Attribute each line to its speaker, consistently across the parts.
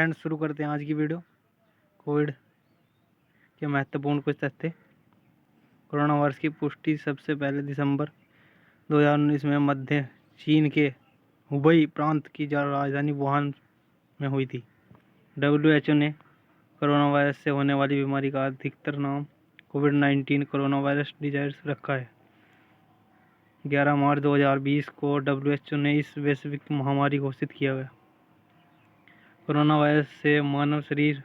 Speaker 1: Friends, शुरू करते हैं आज की वीडियो। कोविड के महत्वपूर्ण कुछ तथ्य। कोरोना वायरस की पुष्टि सबसे पहले दिसंबर 2019 में मध्य चीन के हुबई प्रांत की राजधानी वुहान में हुई थी। WHO ने कोरोना वायरस से होने वाली बीमारी का अधिकतर नाम कोविड-19 कोरोना वायरस डिजीज रखा है। 11 मार्च 2020 को WHO ने इस वैश्विक महामारी घोषित किया गया। कोरोना वायरस से मानव शरीर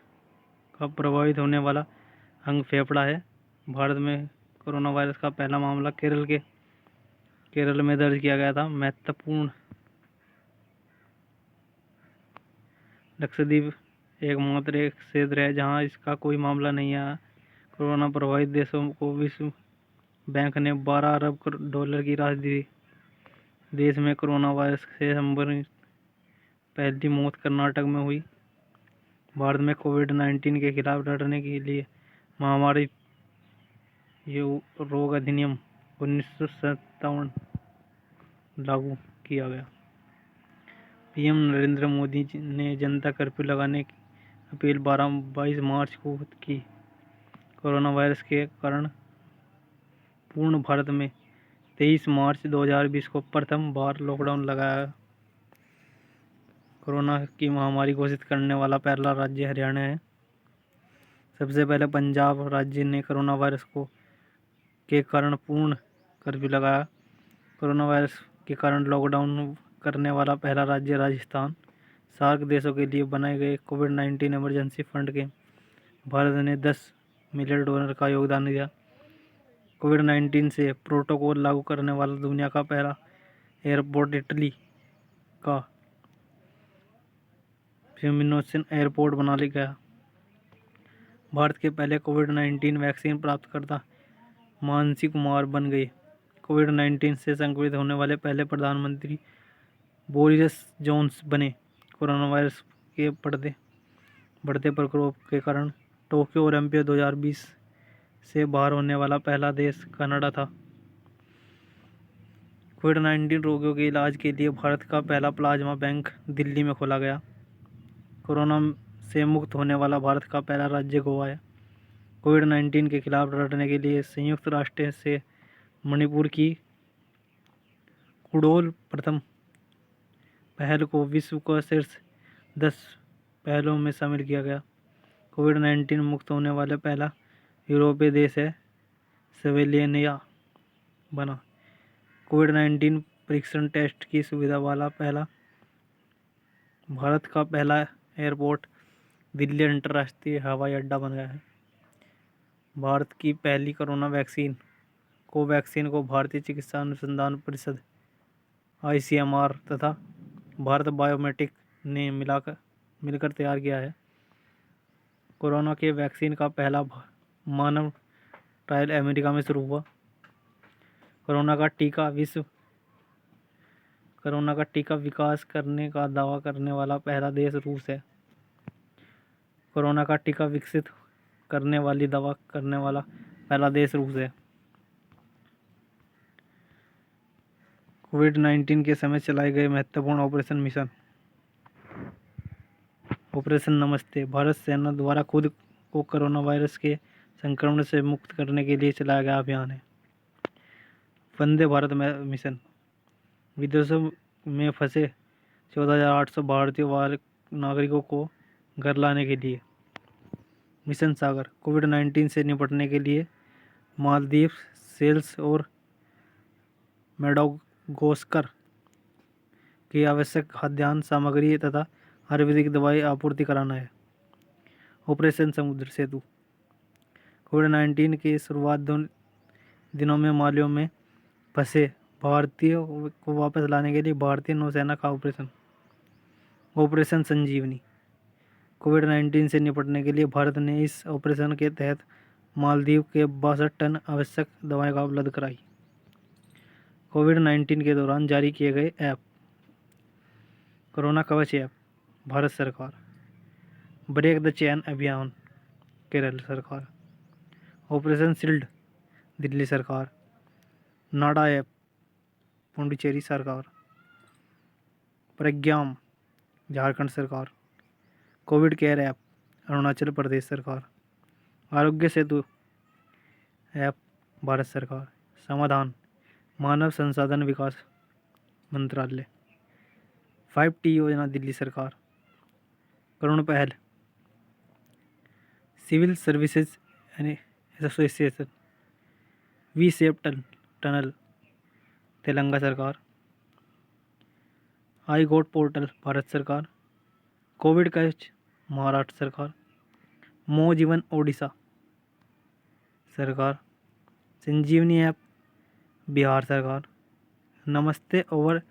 Speaker 1: का प्रभावित होने वाला अंग फेफड़ा है। भारत में कोरोना वायरस का पहला मामला केरल में दर्ज किया गया था। महत्वपूर्ण, लक्षद्वीप एकमात्र एक क्षेत्र है जहां इसका कोई मामला नहीं आया। कोरोना प्रभावित देशों को विश्व बैंक ने $12 अरब की राशि दी। देश में कोरोना वायरस से संबंधित पहली मौत कर्नाटक में हुई। भारत में कोविड-19 के खिलाफ लड़ने के लिए महामारी रोग अधिनियम 1957 लागू किया गया। पीएम नरेंद्र मोदी ने जनता कर्फ्यू लगाने की अपील 22 मार्च को की। कोरोना वायरस के कारण पूर्ण भारत में 23 मार्च 2020 को प्रथम बार लॉकडाउन लगाया। कोरोना की महामारी घोषित करने वाला पहला राज्य हरियाणा है। सबसे पहले पंजाब राज्य ने कोरोना वायरस के कारण पूर्ण कर्फ्यू लगाया। कोरोना वायरस के कारण लॉकडाउन करने वाला पहला राज्य राजस्थान। सार्क देशों के लिए बनाए गए कोविड-19 इमरजेंसी फंड के भारत ने $10 मिलियन का योगदान दिया। कोविड-19 से प्रोटोकॉल लागू करने वाला दुनिया का पहला एयरपोर्ट इटली का फ्यूमिनोसन एयरपोर्ट बना लिया गया। भारत के पहले कोविड-19 वैक्सीन प्राप्तकर्ता मानसी कुमार बन गए। कोविड-19 से संक्रमित होने वाले पहले प्रधानमंत्री बोरिस जॉनसन बने। कोरोना वायरस के बढ़ते प्रकोप के कारण टोक्यो ओलंपिक 2020 से बाहर होने वाला पहला देश कनाडा था। कोविड-19 रोगियों के इलाज के लिए भारत का पहला प्लाज्मा बैंक दिल्ली में खोला गया। कोरोना से मुक्त होने वाला भारत का पहला राज्य गोवा है। कोविड-19 के खिलाफ लड़ने के लिए संयुक्त राष्ट्र से मणिपुर की कुडोल प्रथम पहल को विश्व का शीर्ष 10 पहलों में शामिल किया गया। कोविड-19 मुक्त होने वाला पहला यूरोपीय देश है स्लोवेनिया बना। कोविड-19 परीक्षण टेस्ट की सुविधा वाला पहला भारत का पहला एयरपोर्ट दिल्ली अंतर्राष्ट्रीय हवाई अड्डा बन गया है। भारत की पहली कोरोना वैक्सीन कोवैक्सीन को भारतीय चिकित्सा अनुसंधान परिषद ICMR तथा भारत बायोमेटिक ने मिलकर तैयार किया है। कोरोना के वैक्सीन का पहला मानव ट्रायल अमेरिका में शुरू हुआ। कोरोना का टीका विकास करने का दावा करने वाला पहला देश रूस है। कोरोना का टीका विकसित करने वाली दावा करने वाला पहला देश रूस है। कोविड-19 के समय चलाए गए महत्वपूर्ण ऑपरेशन मिशन। ऑपरेशन नमस्ते भारत सेना द्वारा खुद को कोरोना वायरस के संक्रमण से मुक्त करने के लिए चलाया गया अभियान है। वंदे भारत मिशन विदेशों में फंसे 14,800 भारतीय नागरिकों को घर लाने के लिए। मिशन सागर कोविड-19 से निपटने के लिए मालदीव, सेल्स और मेडागास्कर की आवश्यक खाद्यान्न सामग्री तथा आयुर्वेदिक दवाई आपूर्ति कराना है। ऑपरेशन समुद्र सेतु कोविड-19 के शुरुआत दिनों में मालियों में फंसे भारतीयों को वापस लाने के लिए भारतीय नौसेना का ऑपरेशन संजीवनी। कोविड-19 से निपटने के लिए भारत ने इस ऑपरेशन के तहत मालदीव के 62 टन आवश्यक दवाएं का उपलब्ध कराई। कोविड-19 के दौरान जारी किए गए app. Corona Kavach app Bharat सरकार। ब्रेक द चेन अभियान केरल सरकार। ऑपरेशन शील्ड दिल्ली सरकार। नाडा ऐप पुडुचेरी सरकार। प्रज्ञाम झारखंड सरकार। Covid care app Arunachal Pradesh सरकार। आरोग्य सेतु ऐप भारत सरकार। समाधान मानव संसाधन विकास मंत्रालय। 5T योजना दिल्ली सरकार। करुण पहल civil services association. We safe tunnel Telangana सरकार। आई गोट पोर्टल भारत सरकार। कोविड कैच महाराष्ट्र सरकार। मो जीवन ओडिशा सरकार। संजीवनी ऐप बिहार सरकार। नमस्ते ओवर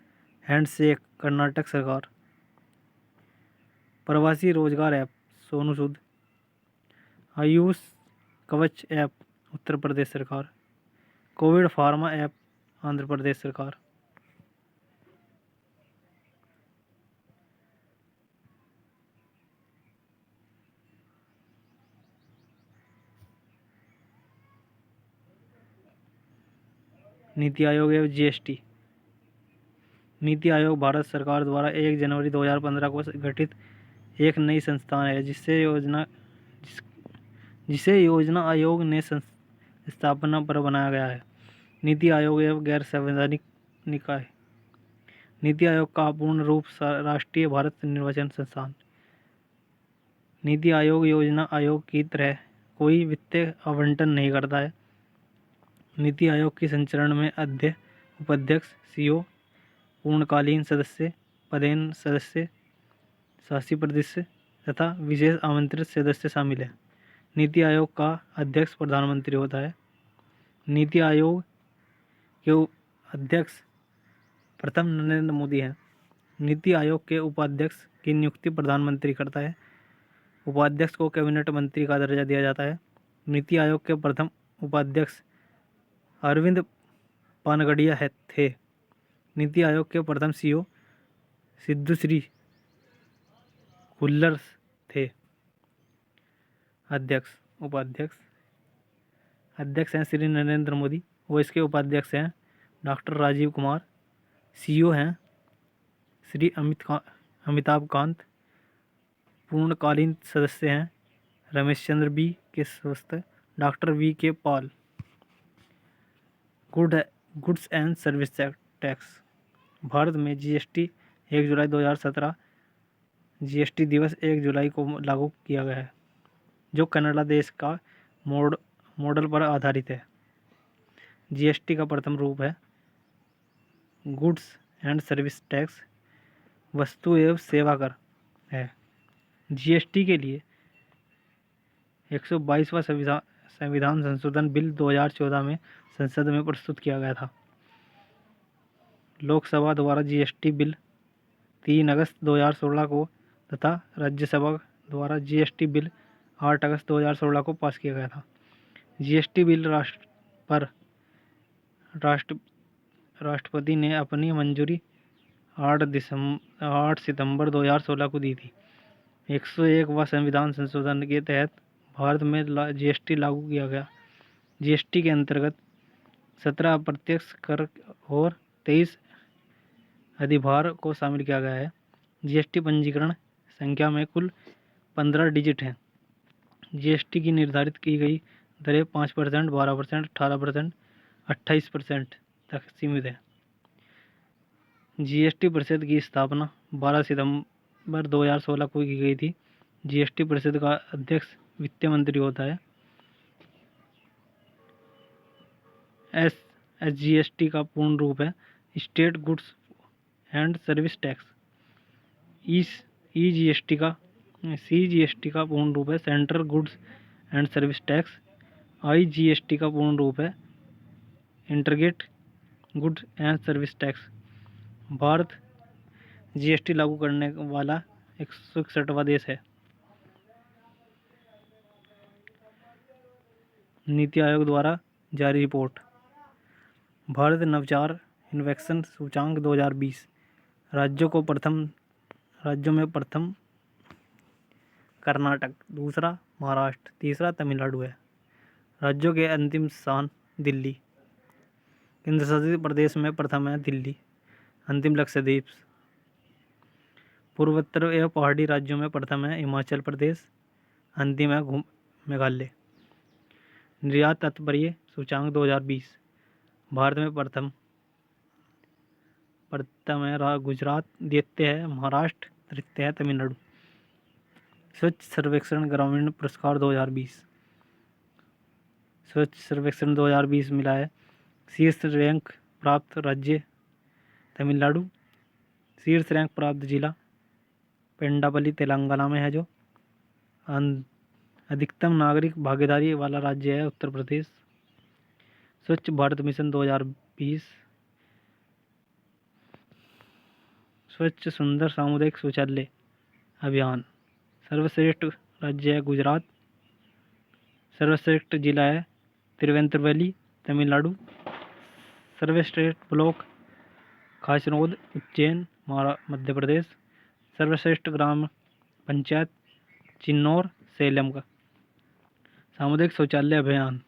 Speaker 1: हैंडशेक कर्नाटक सरकार। प्रवासी रोजगार ऐप सोनू सूद। आयुष कवच ऐप उत्तर प्रदेश सरकार। Covid pharma app Andhra Pradesh सरकार। नीति आयोग एवं जीएसटी। नीति आयोग भारत सरकार द्वारा 1 जनवरी 2015 को गठित एक नई संस्थान है जिसे योजना आयोग ने स्थापना पर बनाया गया है। नीति आयोग एवं गैर संवैधानिक निकाय। नीति आयोग का पूर्ण रूप राष्ट्रीय भारत निर्वाचन संस्थान। नीति आयोग योजना आयोग की तरह कोई वित्तीय आवंटन नहीं करता है। नीति आयोग की संचालन में अध्यक्ष, उपाध्यक्ष, सीईओ, पूर्णकालीन सदस्य, पदेन सदस्य, शासी सदस्य तथा विशेष आमंत्रित सदस्य शामिल हैं। नीति आयोग का अध्यक्ष प्रधानमंत्री होता है। नीति आयोग के अध्यक्ष प्रथम नरेंद्र मोदी हैं। नीति आयोग के उपाध्यक्ष की नियुक्ति प्रधानमंत्री करता है। उपाध्यक्ष को कैबिनेट मंत्री का दर्जा दिया जाता है। नीति आयोग के प्रथम उपाध्यक्ष अरविंद पानगड़िया थे। नीति आयोग के प्रथम सीईओ सिद्धू-श्री खुल्लर थे। अध्यक्ष, उपाध्यक्ष। अध्यक्ष हैं श्री नरेंद्र मोदी और इसके उपाध्यक्ष हैं डॉक्टर राजीव कुमार। सीईओ हैं श्री अमिताभ कांत। पूर्णकालीन सदस्य हैं रमेश चंद्र बी के सदस्य, डॉक्टर वी के Paul. Goods and service tax. Bharat में जीएसटी 1 जुलाई 2017 जीएसटी दिवस 1 जुलाई को लागू किया गया है, जो कनाडा देश का मॉडल पर आधारित है। जीएसटी का प्रथम रूप है गुड्स एंड सर्विस टैक्स, वस्तु एवं सेवा कर है। जीएसटी के लिए 122वां संविधान संशोधन बिल 2014 में संसद में प्रस्तुत किया गया था। लोकसभा द्वारा जीएसटी बिल 3 अगस्त 2016 को तथा राज्यसभा द्वारा जीएसटी बिल 8 अगस्त 2016 को पास किया गया था। जीएसटी बिल राष्ट्रपति ने अपनी मंजूरी 8 सितंबर 2016 को दी थी। 101वां संविधान संशोधन के तहत भारत में जीएसटी लागू किया गया। जीएसटी के अंतर्गत 17 अप्रत्यक्ष कर और 23 अधिभार को शामिल किया गया है। जीएसटी पंजीकरण संख्या में कुल 15 डिजिट हैं। जीएसटी की निर्धारित की गई दरें 5%, 12%, 18%, 28% तक सीमित है। जीएसटी परिषद की स्थापना 12 सितंबर 2016 को की गई थी। जीएसटी परिषद का अध्यक्ष वित्त मंत्री होता है। एसजीएसटी का पूर्ण रूप है state goods and service tax. CGST का पूर्ण रूप है central goods and service tax. IGST का पूर्ण रूप है integrated goods and service tax. Bharat GST लागू करने वाला 161वां देश है। नीति आयोग द्वारा जारी रिपोर्ट। भारत नवाचार इनोवेशन सूचांक 2020। राज्यों में प्रथम कर्नाटक, दूसरा महाराष्ट्र, तीसरा तमिलनाडु है। राज्यों के अंतिम स्थान दिल्ली। केंद्र शासित प्रदेश में प्रथम है दिल्ली, अंतिम लक्षद्वीप। पूर्वोत्तर एवं पहाड़ी राज्यों में प्रथम है हिमाचल प्रदेश, अंतिम है मेघालय। निर्यात तात्पर्य सूचांक 2020। भारत में प्रथम है गुजरात, द्वितीय है महाराष्ट्र, तृतीय है तमिलनाडु। स्वच्छ सर्वेक्षण ग्रामीण पुरस्कार 2020। स्वच्छ सर्वेक्षण 2020 मिला है शीर्ष रैंक प्राप्त राज्य तमिलनाडु, शीर्ष रैंक प्राप्त जिला पेंडापल्ली तेलंगाना में है जो। अधिकतम नागरिक भागीदारी वाला राज्य है उत्तर प्रदेश। स्वच्छ भारत मिशन 2020। स्वच्छ सुंदर सामुदायिक शौचालय अभियान। सर्वश्रेष्ठ राज्य है गुजरात, सर्वश्रेष्ठ जिला है तिरुवनंतपुरम तमिलनाडु, सर्वश्रेष्ठ ब्लॉक खासनोद उज्जैन मध्य प्रदेश, सर्वश्रेष्ठ ग्राम पंचायत चिन्नौर सेलम का। सामुदायिक शौचालय अभियान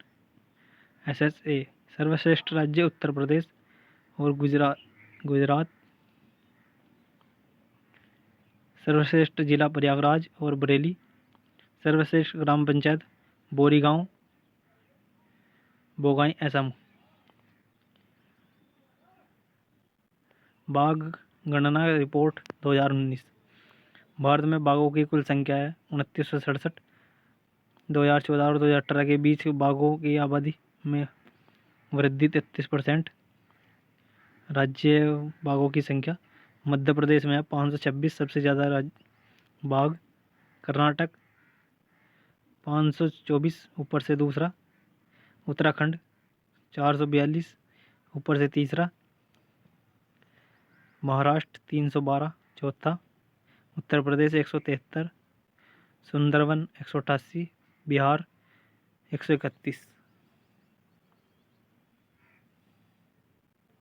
Speaker 1: SSA। सर्वश्रेष्ठ राज्य उत्तर प्रदेश और गुजरात। सर्वश्रेष्ठ जिला प्रयागराज और बरेली, सर्वश्रेष्ठ ग्राम पंचायत बोरीगांव बोगाई असम। बाघ गणना रिपोर्ट 2019। भारत में बाघों की कुल संख्या है 2967। 2014 और 2018 के बीच बाघों की आबादी में वृद्धि 33%। राज्य बाघों की संख्या मध्य प्रदेश में है 526 सबसे ज़्यादा बाघ, कर्नाटक 524 ऊपर से दूसरा, उत्तराखंड 442 ऊपर से तीसरा, महाराष्ट्र 312 चौथा, उत्तर प्रदेश 173, सुंदरवन 188, बिहार 131।